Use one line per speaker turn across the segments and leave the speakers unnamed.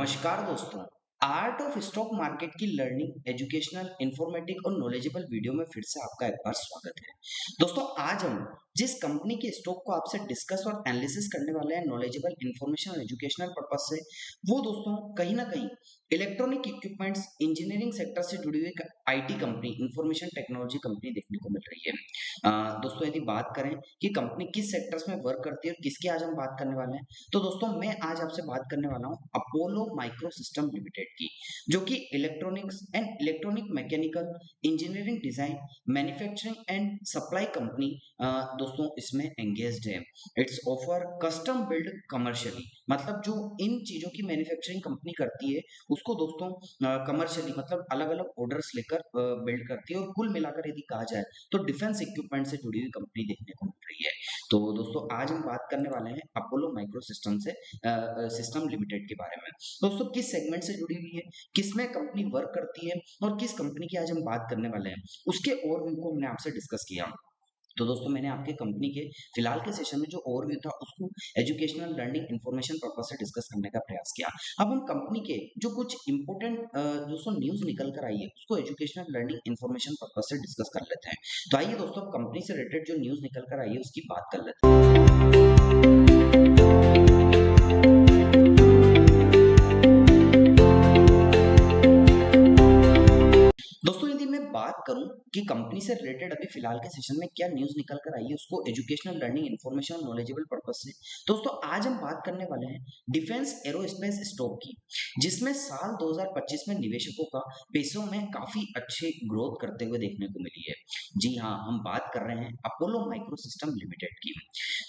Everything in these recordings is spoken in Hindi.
नमस्कार दोस्तों। आर्ट ऑफ स्टॉक मार्केट की लर्निंग एजुकेशनल इंफॉर्मेटिव और नॉलेजेबल वीडियो में फिर से आपका एक बार स्वागत है। दोस्तों आज हम जिस कंपनी के स्टॉक को आपसे डिस्कस और एनालिसिस करने वाले हैं नॉलेजेबल इंफॉर्मेशन और एजुकेशनल पर्पस से, वो दोस्तों कहीं ना कहीं इलेक्ट्रॉनिक इक्विपमेंट्स इंजीनियरिंग सेक्टर से जुड़ी हुई IT company information technology company देखने को मिल रही है। दोस्तों यदि बात करें कि कंपनी किस सेक्टर्स में वर्क करती है और किसकी आज हम बात करने वाले हैं, तो दोस्तों मैं आज आपसे बात करने वाला हूं अपोलो माइक्रो सिस्टम लिमिटेड की, जो कि electronics and electronic mechanical engineering design manufacturing and supply company दोस्तों इसमें एंगेज्ड है। It's offer custom build commercially, मतलब जो इन चीजों की मैन्युफैक्चरिंग कंपनी करती है उसको दोस्तों कमर्शियली मतलब अलग अलग ऑर्डर्स लेकर बिल्ड करती है, और कुल मिलाकर यदि कहा जाए तो डिफेंस इक्विपमेंट से जुड़ी हुई कंपनी देखने को मिल रही है। तो दोस्तों आज हम बात करने वाले हैं अपोलो माइक्रो सिस्टम से सिस्टम लिमिटेड के बारे में। दोस्तों किस सेगमेंट से जुड़ी हुई है, किसमें कंपनी वर्क करती है और किस कंपनी की आज हम बात करने वाले हैं, उसके ओवरव्यू को हमने आपसे डिस्कस किया। तो दोस्तों मैंने आपके कंपनी के फिलहाल के सेशन में जो ओवरव्यू था उसको एजुकेशनल लर्निंग इंफॉर्मेशन पर्पस से डिस्कस करने का प्रयास किया। अब हम कंपनी के जो कुछ इंपॉर्टेंट दोस्तों न्यूज़ निकल कर आई है उसको एजुकेशनल लर्निंग इंफॉर्मेशन पर्पस से डिस्कस कर लेते हैं। तो आइए दोस्तों कंपनी से रिलेटेड जो न्यूज़ निकल कर आई है उसकी बात कर लेते हैं। दोस्तों यदि मैं बात करूं कि कंपनी से रिलेटेड अभी फिलहाल के सेशन में क्या न्यूज़ निकल कर आई है उसको एजुकेशनल लर्निंग इंफॉर्मेशन और नॉलेजेबल पर्पस से, दोस्तों आज हम बात करने वाले हैं डिफेंस एरोस्पेस स्टॉक की, जिसमें साल 2025 में निवेशकों का पैसों में काफी अच्छे ग्रोथ करते हुए देखने को मिली है। जी हाँ, हम बात कर रहे हैं अपोलो माइक्रो सिस्टम लिमिटेड की।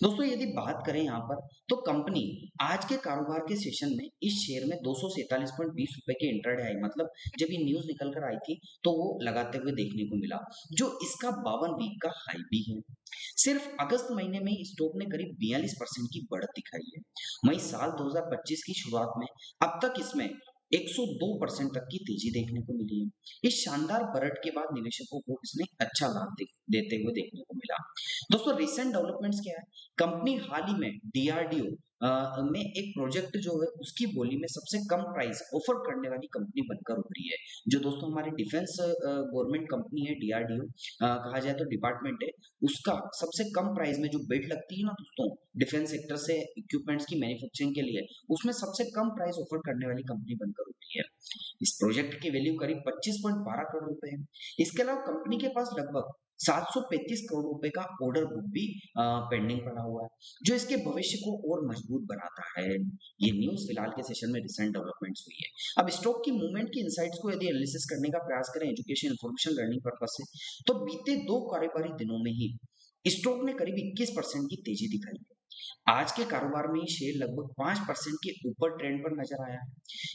दोस्तों यदि बात करें यहाँ पर तो कंपनी आज के कारोबार के सेशन में इस शेयर में 247.20 रुपए के इंट्राडे आई, मतलब जब ये न्यूज निकल कर आई थी तो वो लगाते हुए देखने को मिला, जो इसका 52 वीक का हाई भी है। सिर्फ अगस्त महीने में ही स्टॉक ने करीब 42% की बढ़त दिखाई है। वहीं साल 2025 की शुरुआत में अब तक इसमें 102% तक की तेजी देखने को मिली है। इस शानदार बढ़त के बाद निवेशकों को इसने अच्छा लाभ देते हुए देखने को मिला। दोस्तों रिसेंट डेवलपमेंट्स क्या है, कंपनी हाल ही में डीआरडीओ में एक प्रोजेक्ट जो है उसकी बोली में सबसे कम प्राइस ऑफर करने वाली कंपनी बनकर उभरी है। जो दोस्तों हमारी डिफेंस गवर्नमेंट कंपनी है डीआरडीओ, कहा जाए तो डिपार्टमेंट है, उसका सबसे कम प्राइस में जो बिड लगती है ना दोस्तों डिफेंस सेक्टर से इक्विपमेंट्स की मैन्युफैक्चरिंग के लिए, उसमें सबसे कम प्राइस ऑफर करने वाली कंपनी बनकर उभरी है। इस प्रोजेक्ट की वैल्यू करीब 25.12 करोड़ रुपए है। इसके अलावा कंपनी के पास लगभग 735 करोड़ रुपए का ऑर्डर बुक भी पेंडिंग पड़ा हुआ है, जो इसके भविष्य को और मजबूत बनाता है। ये न्यूज़ फिलहाल के सेशन में रिसेंट डेवलपमेंट्स हुई है। अब स्टॉक की मूवमेंट की इनसाइट्स को यदि एनालिसिस करने का प्रयास करें एजुकेशन इन्फॉर्मेशन लर्निंग पर्पस से, तो बीते 2 कार्यकारी दिनों में ही स्टॉक ने करीब 21% की तेजी दिखाई है। आज के कारोबार में ये शेयर लगभग 5% के ऊपर ट्रेंड पर नजर आया है।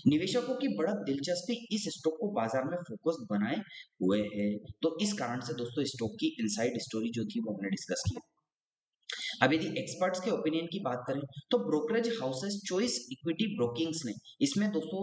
निवेशकों की बढ़त दिलचस्पी इस स्टॉक को बाजार में फोकस बनाए हुए है। तो इस कारण से दोस्तों स्टॉक की इनसाइड स्टोरी जो थी वो हमने डिस्कस की। अब यदि एक्सपर्ट्स के ओपिनियन की बात करें तो ब्रोकरेज हाउसेस चॉइस इक्विटी ब्रोकिंग्स ने इसमें दोस्तों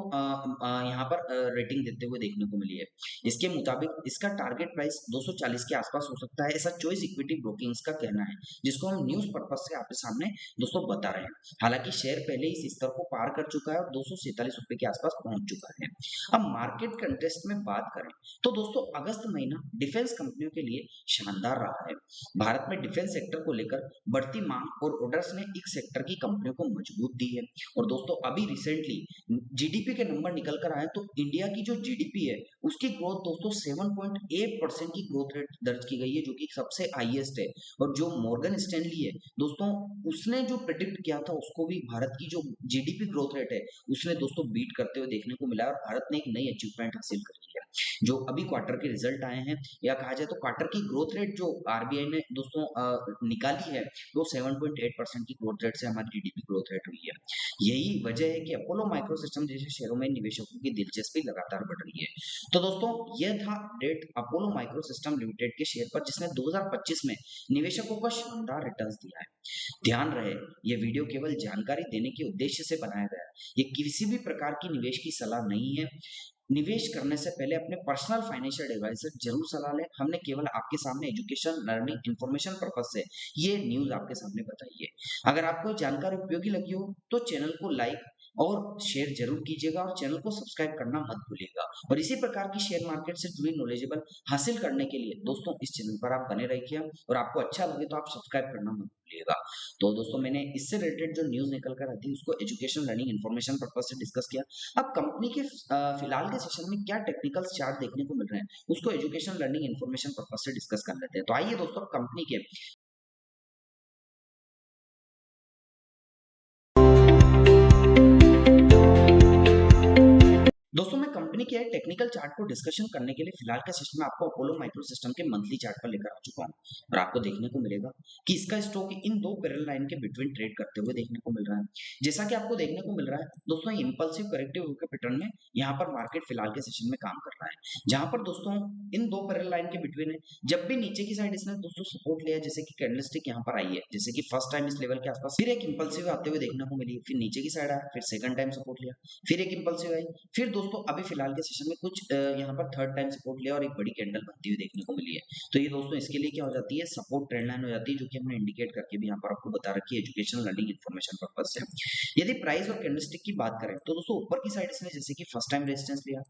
यहाँ पर रेटिंग देते हुए देखने को मिली है। इसके मुताबिक इसका टारगेट प्राइस 240 के आसपास हो सकता है, ऐसा चॉइस इक्विटी ब्रोकिंग्स का कहना है, जिसको हम न्यूज पर्पज से आपके सामने दोस्तों बता रहे हैं। हालांकि शेयर पहले इस स्तर को पार कर चुका है और 247 रुपए के आसपास पहुंच चुका है। अब मार्केट कंटेस्ट में बात करें तो दोस्तों अगस्त महीना डिफेंस कंपनियों के लिए शानदार रहा है। भारत में डिफेंस सेक्टर को लेकर बढ़ती मांग और ऑर्डर्स ने इस सेक्टर की कंपनियों को मजबूत दी है। और दोस्तों अभी रिसेंटली जीडीपी के नंबर निकल कर आए तो इंडिया की जो जीडीपी है उसकी ग्रोथ दोस्तों 7.8% की ग्रोथ रेट दर्ज की गई है, जो कि सबसे हाईएस्ट है। और जो मॉर्गन स्टैनली है दोस्तों, उसने जो प्रेडिक्ट किया था उसको भी भारत की जो जीडीपी ग्रोथ रेट है उसने दोस्तों बीट करते हुए देखने को मिला, और भारत ने एक नई अचीवमेंट हासिल करी है। जो अभी क्वार्टर के रिजल्ट आए हैं, या कहा जाए तो क्वार्टर की ग्रोथ रेट जो आरबीआई ने दोस्तों निकाली है, वो 7.8% की ग्रोथ रेट से हमारी जीडीपी ग्रोथ रेट हुई है। यही वजह है कि अपोलो माइक्रो सिस्टम जैसे शेयरों में निवेशकों की दिलचस्पी लगातार बढ़ रही है। तो दोस्तों यह था update Apollo micro system limited के शेयर पर, जिसने 2025 में निवेशकों को शानदार रिटर्न्स दिया है। ध्यान रहे, यह वीडियो केवल जानकारी देने के उद्देश्य से बनाया गया है, ये किसी भी प्रकार की निवेश की सलाह नहीं है। निवेश करने से पहले अपने पर्सनल फाइनेंशियल एडवाइजर जरूर सलाह लें। हमने केवल आपके सामने एजुकेशन, लर्निंग, इन्फॉर्मेशन पर्पज से ये न्यूज़ आपके सामने बताई है। अगर आपको जानकारी उपयोगी लगी हो तो चैनल को लाइक और शेयर जरूर कीजिएगा और चैनल को सब्सक्राइब करना मत भूलिएगा। और इसी प्रकार की शेयर मार्केट से जुड़ी नॉलेजेबल हासिल करने के लिए दोस्तों इस चैनल पर आप बने रहिए और आपको अच्छा लगे तो आप सब्सक्राइब करना मत भूलिएगा। तो दोस्तों मैंने इससे रिलेटेड जो न्यूज़ निकल कर आती है उसको एजुकेशन, लर्निंग, इन्फॉर्मेशन पर्पज से डिस्कस किया। अब कंपनी के फिलहाल के सेशन में क्या टेक्निकल चार्ट देखने को मिल रहे हैं उसको एजुकेशन, लर्निंग, इन्फॉर्मेशन पर्पज से डिस्कस कर लेते हैं। तो आइए दोस्तों कंपनी के दोस्तों मैं कंपनी के टेक्निकल चार्ट को डिस्कशन करने के लिए फिलहाल के सेशन में आपको अपोलो माइक्रो सिस्टम के मंथली चार्ट पर लेकर आ चुका हूं और आपको देखने को मिलेगा कि इसका स्टॉक इन दो पैरेलल लाइन के बिटवीन ट्रेड करते हुए देखने को मिल रहा है। जैसा कि आपको देखने को मिल रहा है दोस्तों इंपल्सिव करेक्टिव के पैटर्न में यहाँ पर मार्केट फिलहाल के सेशन में काम कर रहा है, जहां पर दोस्तों इन दो पैरेलल लाइन के बिटवीन है। जब भी नीचे की साइड इसने दोस्तों सपोर्ट लिया, जैसे कि कैंडलस्टिक यहाँ पर आई है, जैसे कि फर्स्ट टाइम इस लेवल के आसपास, फिर एक इंपल्सिव आते हुए देखने को मिली, फिर नीचे की साइड आया, फिर सेकंड टाइम सपोर्ट लिया, फिर एक इंपल्सिव आई, फिर दोस्तों अभी फिलहाल के सेशन में कुछ यहाँ पर थर्ड टाइम सपोर्ट लिया और एक बड़ी कैंडल बनती हुई देखने को मिली है। तो ये दोस्तों इसके लिए क्या हो जाती है, सपोर्ट ट्रेंड लाइन हो जाती है, जो कि हमने इंडिकेट करके भी यहाँ पर आपको बता रखी है एजुकेशन, लर्निंग, इन्फॉर्मेशन पर्पज से। यदि प्राइस और कैंडलस्टिक की बात करें तो दोस्तों ऊपर की साइड इसने जैसे कि फर्स्ट टाइम रेजिस्टेंस लिया,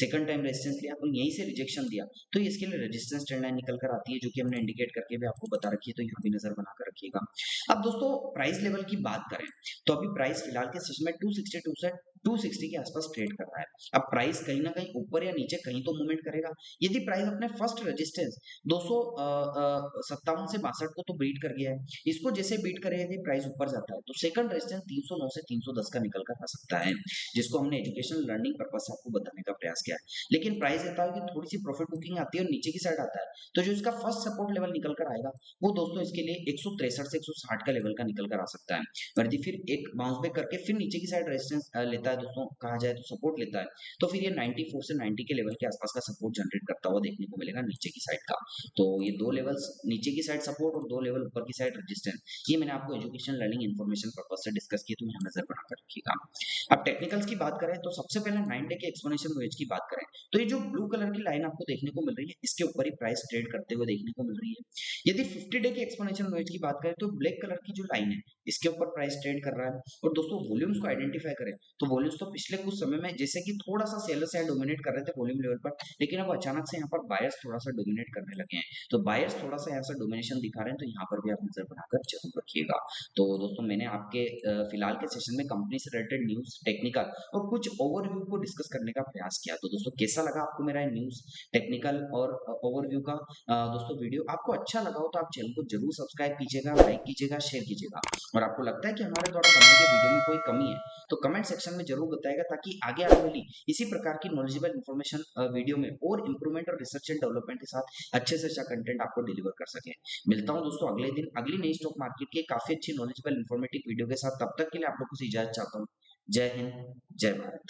सेकंड टाइम रेजिस्टेंस लिया और यहीं से रिजेक्शन दिया, तो इसके लिए रेजिस्टेंस ट्रेंड लाइन निकल कर आती है, जो कि हमने इंडिकेट करके भी आपको बता रखी है, तो यहाँ भी नजर बनाकर रखिएगा। अब दोस्तों प्राइस लेवल की बात करें तो अभी प्राइस फिलहाल के सेशन में 262 से 260 के आसपास ट्रेड कर रहा है। अब प्राइस कहीं ना कहीं ऊपर या नीचे कहीं तो मूवमेंट करेगा। यदि प्राइस अपने फर्स्ट रेजिस्टेंस 257 से 62 को तो बीट कर गया है, इसको जैसे बीट करे यदि प्राइस ऊपर जाता है तो सेकंड रेजिस्टेंस 309 से 310 का निकल कर आ सकता है, जिसको हमने एजुकेशन, लर्निंग पर्पज से आपको बताने का प्रयास किया है। लेकिन प्राइस ऐसा है कि थोड़ी सी प्रॉफिट बुकिंग आती है और नीचे की साइड आता है, तो जो इसका फर्स्ट सपोर्ट लेवल निकल कर आएगा वो दोस्तों इसके लिए 163 से 160 का लेवल का निकल कर आ सकता है। और यदि फिर एक बाउंस बैक करके फिर नीचे की साइड रेजिस्टेंस लेता है दोस्तों, कहा जाए तो सपोर्ट लेता है, तो फिर ये 94 से 90 के लेवल के आसपास का सपोर्ट जनरेट करता हुआ देखने को मिलेगा नीचे की साइड का। तो ये दो लेवल्स, नीचे की साइड सपोर्ट और दो लेवल ऊपर की साइड रेजिस्टेंस, ये मैंने आपको एजुकेशन, लर्निंग, इन्फॉर्मेशन पर्पज से डिस्कस किया, तो यहाँ नजर बनाकर रखिएगा। अब टेक्निकल्स की बात करें तो सबसे पहले 9 डे के एक्सपोनेंशियल मूवमेंट की बात करें तो ये जो ब्लू कलर की लाइन आपको देखने को मिल रही है इसके ऊपर ही प्राइस ट्रेड करते हुए देखने को मिल रही है। यदि 50 डे के एक्सपोनेंशियल मूवमेंट की बात करें तो ब्लैक कलर की जो लाइन है इसके ऊपर प्राइस ट्रेड कर रहा है। और दोस्तों वॉल्यूम्स को आइडेंटिफाई करें तो वॉल्यूम्स तो पिछले कुछ समय में जैसे कि थोड़ा सा सेलर्स यहाँ डोमिनेट कर रहे थे वॉल्यूम लेवल पर, लेकिन अब अचानक से यहाँ पर बायर्स थोड़ा सा डोमिनेट करने लगे हैं, तो बायर्स थोड़ा सा यहाँ से डोमिनेशन दिखा रहे हैं, तो यहाँ पर भी आप नजर बनाकर जरूर रखिएगा। तो दोस्तों मैंने आपके फिलहाल के सेशन में कंपनी से रिलेटेड न्यूज, टेक्निकल और कुछ ओवरव्यू को डिस्कस करने का प्रयास किया। तो दोस्तों कैसा लगा आपको मेरा न्यूज, टेक्निकल और ओवरव्यू का दोस्तों वीडियो? आपको अच्छा लगा हो तो आप चैनल को जरूर सब्सक्राइब कीजिएगा, लाइक कीजिएगा, शेयर कीजिएगा। और आपको लगता है कि हमारे द्वारा बनने के वीडियो में कोई कमी है तो कमेंट सेक्शन में जरूर बताएगा, ताकि आगे आने वाली इसी प्रकार की नॉलेजेबल इन्फॉर्मेशन वीडियो में और इंप्रूवमेंट और रिसर्च एंड डेवलपमेंट के साथ अच्छे से अच्छा कंटेंट आपको डिलीवर कर सके। मिलता हूं दोस्तों अगले दिन अगली नई स्टॉक मार्केट की काफी अच्छी नॉलेजेबल इन्फॉर्मेटिव वीडियो के साथ। तब तक के लिए आप लोगों से इजाजत चाहता हूँ। जय हिंद, जय भारत।